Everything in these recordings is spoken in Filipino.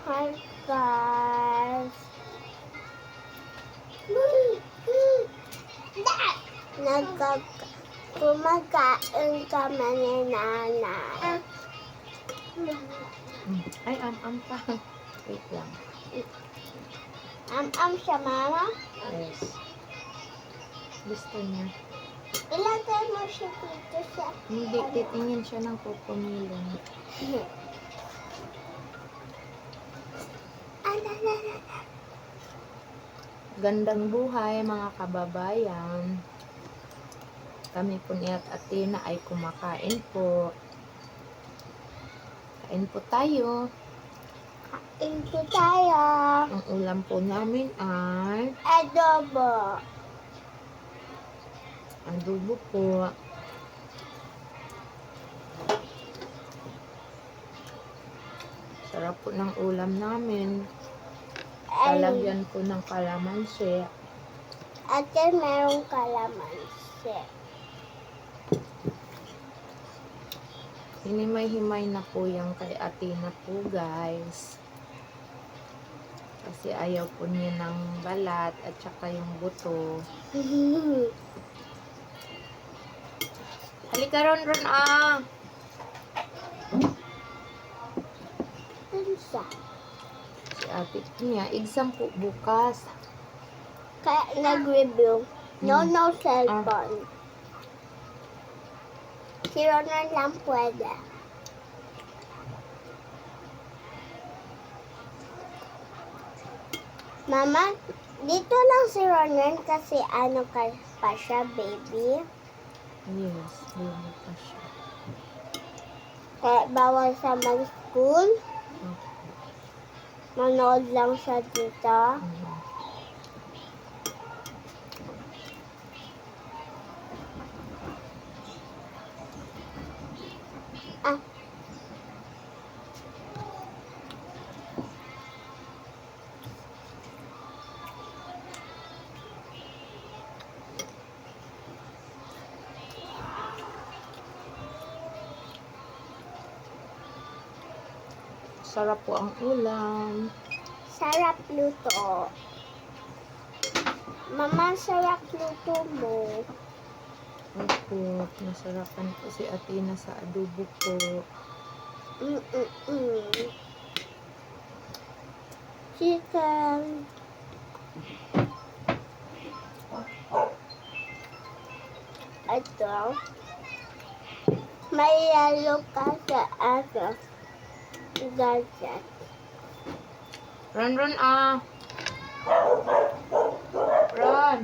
Hi guys. Kumakain kami ni nanay. Ay, pa. Wait lang. Siya, mama? Yes. Gusto niya. Ilagay mo siya dito sa... Hindi, titingin siya ng kukumilon. Gandang buhay mga kababayan. Kami po ni Athena ay kumakain po. Kain po tayo. Kain po tayo. Ang ulam po namin ay Adobo. adobo po. Sarap po ng ulam namin. Lalagyan po ng kalamansi. At then merong kalamansi. Hinimay-himay na po yung kay Athena po guys. Kasi ayaw po niya ng balat at saka yung buto. Halika ron ah! Pinsa. Si ate niya, exam po bukas. Kaya nag-review. No cellphone. Si Ronald lang pwede. Mama, dito lang si Ronald kasi ano ka pa siya, baby. Yes, baby pa siya. Kaya bawal siya mag-school. Manood lang siya dito. Ah. Sarap po ang ulam. Sarap luto. Mama, sarap luto mo. Opo, nasarapan po si Athena sa adobo po. Chicken. Ito. May yellow ka sa aso. Gadget. Ron ah! Ron!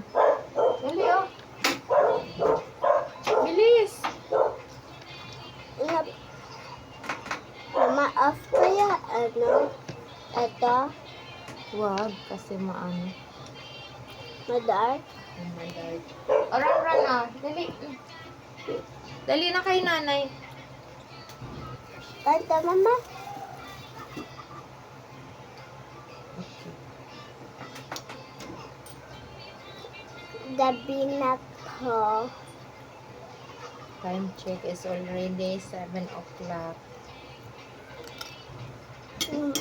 Dali oh! Bilis! Mama, off kaya ano? Ito. Wag, kasi maano. Madark. Madark. Oh, Ron ah! Dali! Dali na kay nanay. Ito, mama. Gabi na ko. Time check is already 7 o'clock.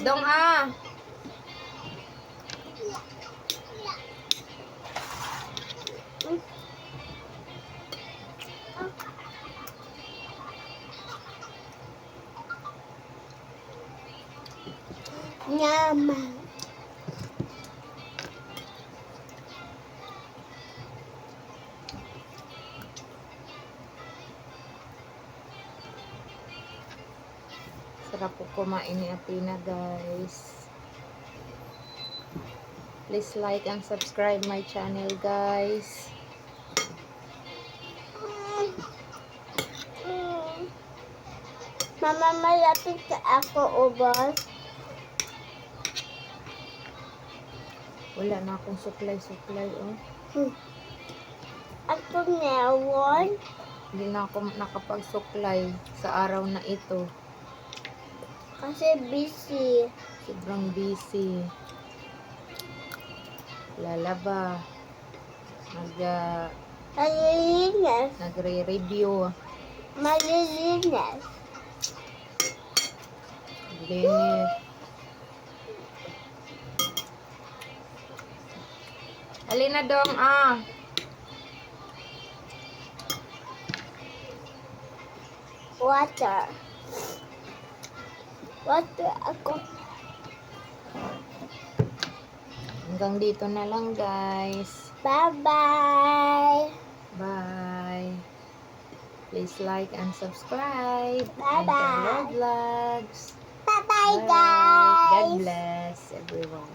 Dong ah! Nyaman. Sarap po kumain ni Athena guys. Please like and subscribe my channel guys. Mama, malapit ka ako ubos. Wala na akong supply oh. Ako meron. Hindi na ako nakapag-supply sa araw na ito. Kasi busy. Sobrang busy. Lalaba. Malilinis. Nagre-review. Malilinis. Linis. Dali na dong, ah. Water. Water ako. Hanggang dito na lang, guys. Bye-bye. Bye. Please like and subscribe. Bye-bye. And Lord Vlogs. Bye-bye, Bye. God guys. bless everyone.